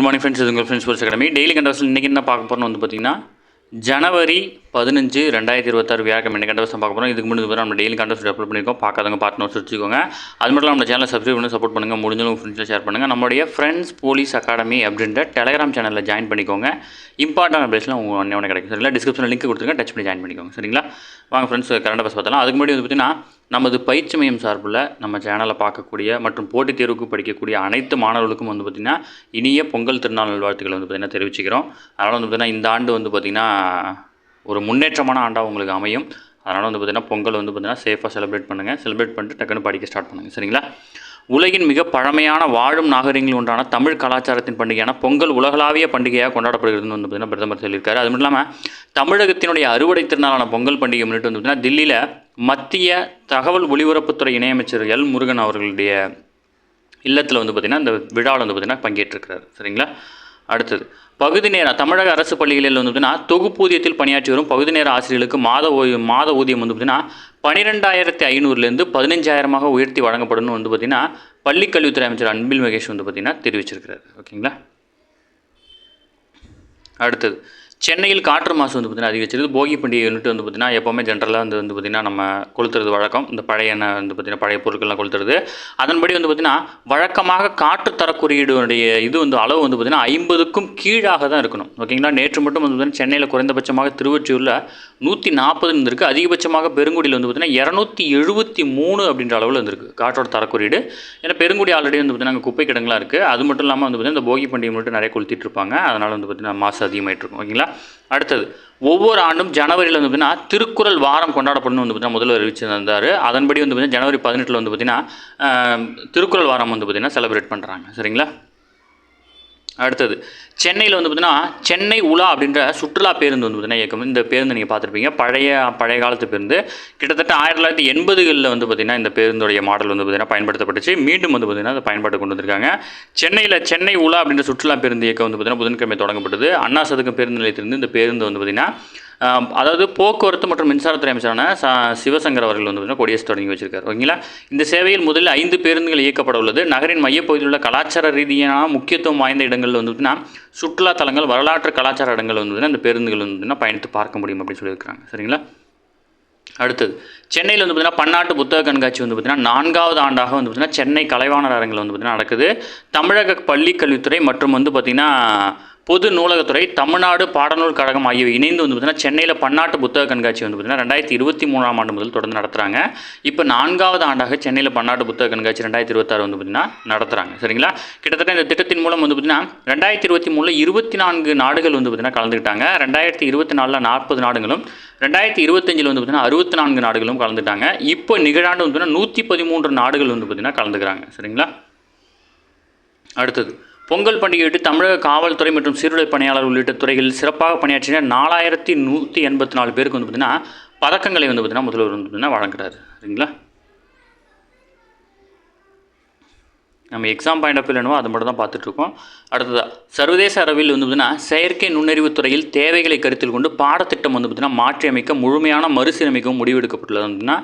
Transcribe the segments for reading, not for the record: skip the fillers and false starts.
Good morning friends, இது உங்கள் friends sports academy. Daily கண்டவர்ஸில் இன்றைக்கி என்ன பார்க்க போகிறோம் வந்து பார்த்திங்கன்னா ஜனவரி 15, 2026 வியாழக்கிழமை கண்டவர்ஸ் பார்க்க போகிறோம். இதுக்கு முன்னாடி நம்ம டெய்லி கண்டவர்ஸ் அப்லோட் பண்ணியிருக்கோம். பார்க்காதவங்க பார்த்து நோட்ஸ் வச்சுக்கோங்க. அது மட்டும் நம்ம சேனலை சப்ஸ்கிரைப் பண்ணி சப்போர்ட் பண்ணுங்கள். முடிஞ்சவங்க ஃப்ரெண்ட்ஸில் ஷேர் பண்ணுங்கள். நம்மளுடைய ஃப்ரெண்ட்ஸ் போலீஸ் அகாடமி அப்படின்ற டெலிகிராம் சேனலில் ஜாயின் பண்ணிக்கோங்க. இம்பார்ட்டன்ட் அப்டேட்ஸ்லாம் உங்கள் ஒன்று கிடைக்கும். சரிங்களா? டிஸ்கிரிப்ஷனில் லிங்க் கொடுத்துருங்க, டச் பண்ணி ஜாயின் பண்ணிக்கோங்க. சரிங்களா? வாங்க ஃப்ரெண்ட்ஸ், கரண்ட் அஃபேர்ஸ் பார்த்தலாம். அதுக்கு முன்னாடி வந்து பார்த்திங்கன்னா நமது பயிற்சி மையம் சார்பில் நம்ம சேனலை பார்க்கக்கூடிய மற்றும் போட்டித் தேர்வுக்கு படிக்கக்கூடிய அனைத்து மாணவர்களுக்கும் வந்து பார்த்திங்கன்னா இனிய பொங்கல் திருநாள் நல்வாழ்த்துக்களை வந்து பார்த்திங்கன்னா தெரிவிச்சுக்கிறோம். அதனால் வந்து பார்த்திங்கன்னா இந்த ஆண்டு வந்து பார்த்திங்கன்னா ஒரு முன்னேற்றமான ஆண்டாக உங்களுக்கு அமையும். அதனால் வந்து பார்த்திங்கன்னா பொங்கல் வந்து பார்த்திங்கன்னா சேஃபாக செலிப்ரேட் பண்ணுங்கள். செலிப்ரேட் பண்ணிட்டு டக்குன்னு படிக்க ஸ்டார்ட் பண்ணுங்கள். சரிங்களா? உலகின் மிக பழமையான வாழும் நாகரிகங்கள் ஒன்றான தமிழ் கலாச்சாரத்தின் பண்டிகையான பொங்கல் உலகளாவிய பண்டிகையாக கொண்டாடப்படுகிறதுன்னு வந்து பார்த்திங்கன்னா பிரதமர் சொல்லியிருக்காரு. அது மட்டும் இல்லாமல் தமிழகத்தினுடைய அறுவடை திருநாளான பொங்கல் பண்டிகை முன்னிட்டு வந்து பார்த்திங்கன்னா தில்லியில் மத்திய தகவல் ஒலிபரப்புத்துறை இணையமைச்சர் எல் முருகன் அவர்களுடைய இல்லத்தில் வந்து பார்த்திங்கன்னா இந்த விழாவில் வந்து பார்த்திங்கன்னா பங்கேற்றிருக்கிறார். சரிங்களா? அடுத்தது பகுதி நேர தமிழக அரசு பள்ளிகளில் வந்து பார்த்திங்கன்னா தொகுப்பூதியத்தில் பணியாற்றி வரும் பகுதி நேர ஆசிரியர்களுக்கு மாத ஊதியம் வந்து பார்த்திங்கன்னா 12,500 15,000 உயர்த்தி வழங்கப்படும் வந்து பார்த்திங்கன்னா பள்ளிக்கல்வித்துறை அமைச்சர் அன்பில் மகேஷ் வந்து பார்த்திங்கன்னா தெரிவிச்சிருக்கிறார். ஓகேங்களா? அடுத்தது சென்னையில் காற்று மாசு வந்து பார்த்திங்கன்னா அதிகரிச்சிருக்கு. போகி பண்டிகை யூனிட் வந்து பார்த்திங்கன்னா எப்போவுமே ஜென்ரலாக வந்து பார்த்திங்கன்னா நம்ம கொளுத்துறது வழக்கம். இந்த பழைய எண்ணெய் வந்து பார்த்திங்கன்னா பழைய பொருட்கள்லாம் கொளுத்துறது. அதன்படி வந்து பார்த்திங்கன்னா வழக்கமாக காற்று தர குறியீடுடைய இது வந்து அளவு வந்து பார்த்திங்கன்னா 50க்கும் கீழாக தான் இருக்கணும். ஓகேங்களா? நேற்று மட்டும் வந்து பார்த்திங்கன்னா சென்னையில் குறைந்தபட்சமாக திருவொற்றியூரில் 140 இருந்திருக்கு. அதிகபட்சமாக பெருங்குடியில் வந்து பார்த்திங்கன்னா 273 அப்படின்ற அளவில் இருந்திருக்கு காற்றோட தரக்குறியீடு. ஏன்னா பெருங்குடி ஆல்ரெடி வந்து பார்த்திங்கன்னா அங்கே குப்பை கிடங்கெலாம் இருக்குது. அது மட்டும் இல்லாமல் வந்து பார்த்திங்கன்னா இந்த போகி பண்டிகை மட்டும் நிறைய கொளுத்திட்டு இருப்பாங்க. அதனால் வந்து பார்த்திங்கன்னா மாசு அதிகமாகிட்டு இருக்கும். ஓகேங்களா? அடுத்தது ஒவ்வொரு ஆண்டும் ஜனவரியில் வந்து பார்த்திங்கன்னா திருக்குறள் வாரம் கொண்டாடப்படணும் வந்து பார்த்திங்கன்னா முதல்வர் அறிவிச்சிருந்தார். அதன்படி வந்து பார்த்திங்கன்னா ஜனவரி 18 வந்து பார்த்திங்கன்னா திருக்குறள் வாரம் வந்து பார்த்திங்கன்னா செலிப்ரேட் பண்ணுறாங்க. சரிங்களா? அடுத்தது சென்னையில் வந்து பார்த்திங்கன்னா சென்னை உலா அப்படின்ற சுற்றுலா பேருந்து வந்து பார்த்திங்கன்னா இயக்கம். இந்த பேருந்து நீங்கள் பார்த்துருப்பீங்க. பழைய காலத்து பேருந்து. கிட்டத்தட்ட 1980களில் வந்து பார்த்திங்கன்னா இந்த பேருந்துடைய மாடல் வந்து பார்த்திங்கன்னா பயன்படுத்தப்பட்டுச்சு. மீண்டும் வந்து பார்த்திங்கன்னா அதை பயன்பாட்டு கொண்டு வந்திருக்காங்க. சென்னை உலா அப்படின்ற சுற்றுலா பேருந்து இயக்கம் வந்து பார்த்திங்கன்னா புதன்கிழமை தொடங்கப்பட்டது. அண்ணா சதுக்கம் பேருந்து நிலையத்திலிருந்து இந்த பேருந்து வந்து பார்த்திங்கன்னா அதாவது போக்குவரத்து மற்றும் மின்சாரத்துறை அமைச்சரான சிவசங்கர் அவர்கள் வந்து பார்த்திங்கன்னா கொடியேற்றி தொடங்கி வச்சிருக்காரு. ஓகேங்களா? இந்த சேவையில் முதலில் 5 பேருந்துகள் இயக்கப்பட உள்ளது. நகரின் மையப்பகுதியில் உள்ள கலாச்சார ரீதியான முக்கியத்துவம் வாய்ந்த இடங்கள் வந்து பார்த்திங்கன்னா சுற்றுலா தலங்கள், வரலாற்று கலாச்சார இடங்கள் வந்து பார்த்திங்கன்னா இந்த பேருந்துகள் வந்து பார்த்திங்கன்னா பயணித்து பார்க்க முடியும் அப்படின்னு சொல்லியிருக்காங்க. சரிங்களா? அடுத்தது சென்னையில் வந்து பார்த்திங்கன்னா பன்னாட்டு புத்தக கண்காட்சி வந்து பார்த்திங்கன்னா 4வது ஆண்டாக வந்து பார்த்திங்கன்னா சென்னை கலைவாணர் அரங்கில் வந்து பார்த்திங்கன்னா நடக்குது. தமிழக பள்ளி கல்வித்துறை மற்றும் வந்து பார்த்திங்கன்னா பொது நூலகத்துறை, தமிழ்நாடு பாடநூல் கழகம் ஆகியவை இணைந்து வந்து பார்த்திங்கன்னா சென்னையில் பன்னாட்டு புத்தக கண்காட்சி வந்து பார்த்திங்கன்னா 2023ஆம் ஆண்டு முதல் தொடர்ந்து நடத்துகிறாங்க. இப்போ 4வது ஆண்டாக சென்னையில் பன்னாட்டு புத்தக கண்காட்சி 2026 வந்து பார்த்திங்கன்னா நடத்துகிறாங்க. சரிங்களா? கிட்டத்தட்ட இந்த திட்டத்தின் மூலம் வந்து பார்த்திங்கன்னா 2023 24 நாடுகள் வந்து பார்த்திங்கன்னா கலந்துக்கிட்டாங்க. 2024 40 நாடுகளும், 2025 வந்து பார்த்திங்கன்னா 64 நாடுகளும் கலந்துட்டாங்க. இப்போ நிகழாண்டு வந்து பார்த்திங்கன்னா 113 நாடுகள் வந்து பார்த்திங்கன்னா கலந்துக்கிறாங்க. சரிங்களா? அடுத்தது பொங்கல் பண்டிகையிட்டு தமிழக காவல்துறை மற்றும் சீருடை பணியாளர் உள்ளிட்ட துறைகளில் சிறப்பாக பணியாற்றின 4184 பேருக்கு வந்து பார்த்திங்கன்னா பதக்கங்களை வந்து பார்த்திங்கன்னா முதல்வர் வந்து பார்த்திங்கன்னா வழங்குறாரு. சரிங்களா? நம்ம எக்ஸாம் பாயிண்ட் ஆஃப் வியூ என்னவோ அது மட்டும் தான் பார்த்துட்ருக்கோம். அடுத்ததாக சர்வதேச அளவில் வந்து பார்த்திங்கன்னா செயற்கை நுண்ணறிவு துறையில் தேவைகளை கருத்தில் கொண்டு பாடத்திட்டம் வந்து பார்த்திங்கன்னா மாற்றி அமைக்க முழுமையான மறுசீரமைக்கவும் முடிவெடுக்கப்பட்டுள்ளது அப்படின்னா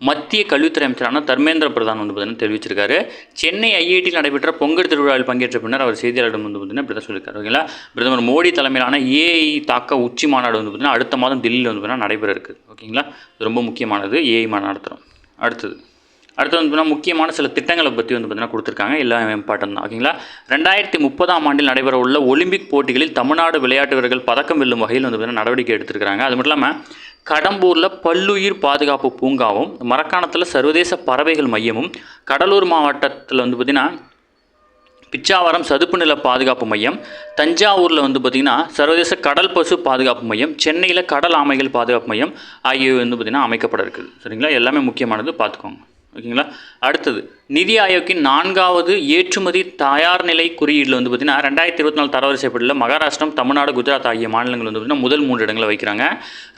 மத்திய கல்வித்துறை அமைச்சரான தர்மேந்திர பிரதான் வந்து பார்த்திங்கன்னா தெரிவிச்சிருக்காரு. சென்னை ஐஐடியில் நடைபெற்ற பொங்கல் திருவிழாவில் பங்கேற்ற பின்னர் அவர் செய்தியாளரிடம் வந்து பார்த்திங்கன்னா இப்படி தான் சொல்லியிருக்காரு. ஓகேங்களா? பிரதமர் மோடி தலைமையிலான ஏஐ தாக்க உச்சி மாநாடு வந்து பார்த்திங்கன்னா அடுத்த மாதம் தில்லியில் வந்து பார்த்திங்கன்னா நடைபெற இருக்குது. ஓகேங்களா? ரொம்ப முக்கியமானது ஏஐ மாநாடு நடத்துகிறோம். அடுத்து வந்து பார்த்திங்கன்னா முக்கியமான சில திட்டங்களை பற்றி வந்து பார்த்திங்கன்னா கொடுத்துருக்காங்க. எல்லாம் இம்பார்ட்டன் தான். ஓகேங்களா? 2030ஆம் ஆண்டில் நடைபெற உள்ள ஒலிம்பிக் போட்டிகளில் தமிழ்நாடு விளையாட்டு வீரர்கள் பதக்கம் வெல்லும் வகையில் வந்து பார்த்திங்கன்னா நடவடிக்கை எடுத்திருக்கிறாங்க. அது மட்டும் இல்லாமல் கடம்பூரில் பல்லுயிர் பாதுகாப்பு பூங்காவும், மரக்காணத்தில் சர்வதேச பறவைகள் மையமும், கடலூர் மாவட்டத்தில் வந்து பார்த்திங்கன்னா பிச்சாவரம் சதுப்பு நில பாதுகாப்பு மையம், தஞ்சாவூரில் வந்து பார்த்திங்கன்னா சர்வதேச கடல் பசு பாதுகாப்பு மையம், சென்னையில் கடல் ஆமைகள் பாதுகாப்பு மையம் ஆகியவை வந்து பார்த்திங்கன்னா அமைக்கப்பட இருக்குது. சரிங்களா? எல்லாமே முக்கியமானது, பார்த்துக்கோங்க. ஓகேங்களா? அடுத்தது நிதி ஆயோக்கின் 4வது ஏற்றுமதி தயார் நிலை குறியீடில் வந்து பார்த்திங்கன்னா 2024 தரவரிசைப்படல மகாராஷ்டிரம், தமிழ்நாடு, குஜராத் ஆகிய மாநிலங்கள் வந்து பார்த்திங்கன்னா முதல் 3 இடங்களை வைக்கிறாங்க.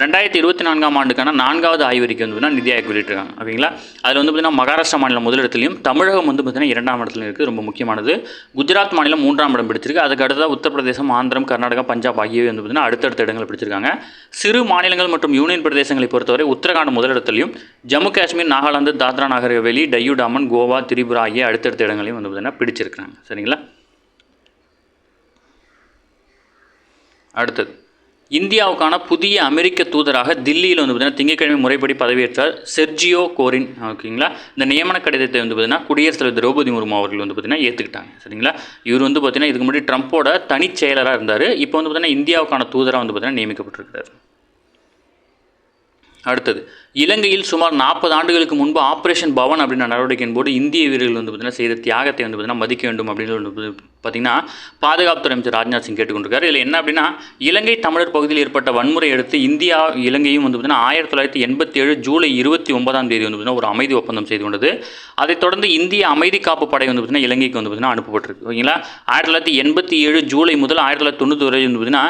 2024ஆம் ஆண்டுக்கான 4வது ஆய்வறிக்கை வந்து பார்த்திங்கன்னா நிதி ஆயோக் வெளியிட்டிருக்காங்க. ஓகேங்களா? அதில் வந்து பார்த்திங்கன்னா மகாராஷ்டிரா மாநிலம் முதலிடத்துலையும், தமிழகம் வந்து பார்த்திங்கன்னா 2ஆம் இடத்துலையும் இருக்குது. ரொம்ப முக்கியமானது. குஜராத் மாநிலம் 3ஆம் இடம் பிடிச்சிருக்கு. அதுக்கு அடுத்ததாக உத்தரப்பிரதேசம், ஆந்திரம், கர்நாடகா, பஞ்சாப் ஆகியவை வந்து பார்த்திங்கன்னா அடுத்தடுத்த இடங்களை பிடிச்சிருக்காங்க. சிறு மாநிலங்கள் மற்றும் யூனியன் பிரதேசங்களை பொறுத்தவரை உத்தரகாண்ட் முதலிடத்திலையும், ஜம்மு காஷ்மீர், நாகாலாந்து, தாத்ரா நகர் ஹவேலி, டையூ டாமன், கோவா, திரிபுரா ஆகிய அடுத்தடுத்த இடங்களையும் வந்து பார்த்திங்கன்னா பிடிச்சிருக்கிறாங்க. சரிங்களா? அடுத்தது இந்தியாவுக்கான புதிய அமெரிக்க தூதராக தில்லியில் வந்து பார்த்திங்கன்னா திங்கட்கிழமை முறைப்படி பதவியேற்றார் செர்ஜியோ கோரின். ஓகேங்களா. இந்த நியமன கடிதத்தை வந்து பார்த்திங்கன்னா குடியரசுத் தலைவர் திரௌபதி முர்மு அவர்கள் வந்து பார்த்திங்கன்னா ஏற்றுக்கிட்டாங்க. சரிங்களா. இவர் வந்து பார்த்திங்கன்னா இதுக்கு முன்னாடி ட்ரம்ப்போட தனிச் செயலராக இருந்தார். இப்போ வந்து பார்த்திங்கன்னா இந்தியாவுக்கான தூதராக வந்து பார்த்திங்கன்னா நியமிக்கப்பட்டிருக்கிறார். அடுத்தது இலங்கையில் சுமார் 40 ஆண்டுகளுக்கு முன்பு ஆப்ரேஷன் பவன் அப்படின்ற நடவடிக்கையின் போது இந்திய வீரர்கள் வந்து பார்த்திங்கன்னா செய்த தியாகத்தை வந்து பார்த்திங்கன்னா மதிக்க வேண்டும் அப்படின்னு வந்து பார்த்திங்கன்னா பாதுகாப்புத்துறை அமைச்சர் ராஜ்நாத் சிங் கேட்டுக்கொண்டிருக்காரு. இதில் என்ன அப்படின்னா இலங்கை தமிழர் பகுதியில் ஏற்பட்ட வன்முறை அடுத்து இந்தியா இலங்கையும் வந்து பார்த்திங்கன்னா 1987 ஜூலை 29ஆம் தேதி வந்து பார்த்திங்கன்னா ஒரு அமைதி ஒப்பந்தம் செய்து கொண்டது. அதைத் தொடர்ந்து இந்திய அமைதி காப்பு படை வந்து பார்த்திங்கன்னா இலங்கைக்கு வந்து பார்த்திங்கன்னா அனுப்பப்பட்டிருக்கு. ஓகேங்களா. 1987 ஜூலை முதல் 1990 வரை வந்து பார்த்திங்கன்னா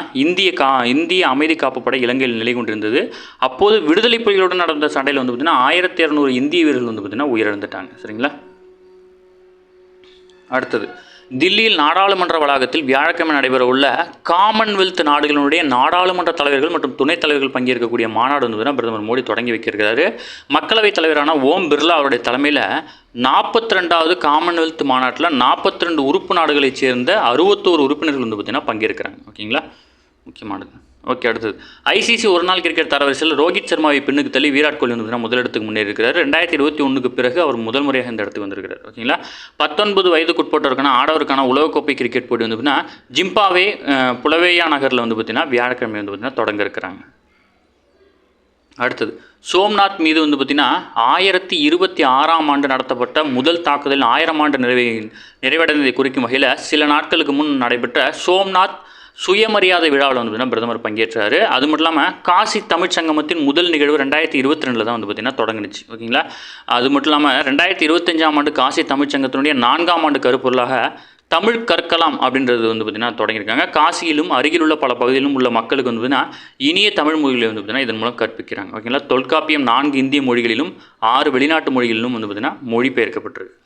இந்திய அமைதி காப்பு படை இலங்கையில் நிலை கொண்டிருந்தது. அப்போது விடுதலை புலிகளுடன் நடந்த சண்டையில் வந்து பார்த்திங்கன்னா 1200 இந்திய வீரர்கள் வந்து பார்த்திங்கன்னா உயிரிழந்துட்டாங்க. சரிங்களா. அடுத்தது தில்லியில் நாடாளுமன்ற வளாகத்தில் வியாழக்கிழமை நடைபெற உள்ள காமன்வெல்த் நாடுகளுடைய நாடாளுமன்ற தலைவர்கள் மற்றும் துணைத் தலைவர்கள் பங்கேற்கக்கூடிய மாநாடு வந்து பிரதமர் மோடி தொடங்கி வைக்கிறாரு. மக்களவைத் தலைவரான ஓம் பிர்லா அவருடைய தலைமையில் 42வது காமன்வெல்த் மாநாட்டில் 42 உறுப்பு நாடுகளைச் சேர்ந்த 61 உறுப்பினர்கள் வந்து பார்த்திங்கன்னா பங்கேற்கிறாங்க. ஓகேங்களா. முக்கியமானது. ஓகே. அடுத்தது ஐசிசி ஒரு நாள் கிரிக்கெட் தரவரிசையில் ரோஹித் சர்மாவை பின்னுக்கு தள்ளி விராட் கோலி வந்து முதலிடத்துக்கு முன்னேறி இருக்கிறார். 2021க்கு பிறகு அவர் முதல் முறையாக இந்த இடத்துக்கு வந்திருக்கிறார். ஓகேங்களா. 19 வயதுக்குட்பட்டோருக்கான ஆடவருக்கான உலகக்கோப்பை கிரிக்கெட் போட்டி வந்து பார்த்தீங்கன்னா ஜிம்பாவே புலவேயா நகரில் வந்து பார்த்தீங்கன்னா வியாழக்கிழமை வந்து பார்த்தீங்கன்னா தொடங்க இருக்கிறாங்க. அடுத்தது சோம்நாத் மீது வந்து பார்த்திங்கன்னா 1026ஆம் ஆண்டு நடத்தப்பட்ட முதல் தாக்குதல் 1000 ஆண்டு நிறைவடைந்ததை குறிக்கும் வகையில் சில நாட்களுக்கு முன் நடைபெற்ற சோம்நாத் சுயமரியாதை விழாவில் வந்து பார்த்திங்கன்னா பிரதமர் பங்கேற்றார். அது மட்டும் இல்லாமல் காசி தமிழ் சங்கமத்தின் முதல் நிகழ்வு 2022 தான் வந்து பார்த்திங்கன்னா தொடங்குனுச்சு. ஓகேங்களா. அது மட்டும் இல்லாமல் 2025ஆம் ஆண்டு காசி தமிழ் சங்கத்தினுடைய 4ஆம் ஆண்டு கருப்பொருளாக தமிழ் கற்கலாம் அப்படின்றது வந்து பார்த்திங்கன்னா தொடங்கியிருக்காங்க. காசியிலும் அருகில் உள்ள பல பகுதியிலும் உள்ள மக்களுக்கு வந்து பார்த்திங்கன்னா இனிய தமிழ் மொழிகளை வந்து பார்த்திங்கன்னா இதன் மூலம் கற்பிக்கிறாங்க. ஓகேங்களா. தொல்காப்பியம் 4 இந்திய மொழிகளிலும் 6 வெளிநாட்டு மொழிகளிலும் வந்து பார்த்திங்கன்னா மொழிபெயர்க்கப்பட்டிருக்கு.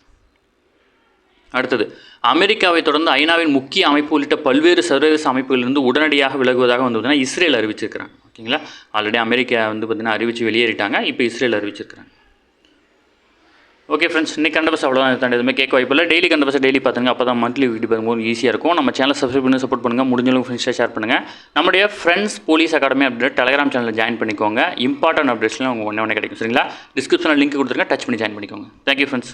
அடுத்தது அமெரிக்காவை தொடர்ந்து ஐநாவின் முக்கிய அமைப்பு உள்ளிட்ட பல்வேறு சர்வதேச அமைப்புகளிலிருந்து உடனடியாக விலகுவதாக வந்து பார்த்திங்கன்னா இஸ்ரேல் அறிவிச்சிருக்கிறாங்க. ஓகேங்களா. ஆல்ரெடி அமெரிக்கா வந்து பார்த்திங்கன்னா அறிவித்து வெளியேறிட்டாங்க. இப்போ இஸ்ரேல் அறிவிச்சிருக்கிறாங்க. ஓகே ஃப்ரெண்ட்ஸ், இன்றைக்கி கண்டபஸ் அவ்வளோதான். தாண்டி எதுவுமே கேட்க வாய்ப்பில்லை. டெய்லி கண்டபஸ் டெய்லி பார்த்துங்க. அப்போ தான் மந்த்லி வீடியோ பார்க்கும்போது ஈஸியாக இருக்கும். நம்ம சேனலை சப்ஸ்கிரைப் பண்ணி சப்போர்ட் பண்ணுங்கள். முடிஞ்சளவு ஃப்ரெண்ட்ஸாக ஷேர் பண்ணுங்கள். நம்முடைய ஃப்ரெண்ட்ஸ் போலீஸ் அகாடமி அப்படின்ற டெலிகிராம் சேனலில் ஜாயின் பண்ணிக்கோங்க. இம்பார்ட்டன்ட் அப்டேட்ஸ்லாம் உங்கள் ஒன்றே கிடைக்கும். சரிங்களா. டிஸ்கிரிப்ஷனில் லிங்க் கொடுத்துருங்க. டச் பண்ணி ஜாயின் பண்ணிக்கோங்க. Thank you friends.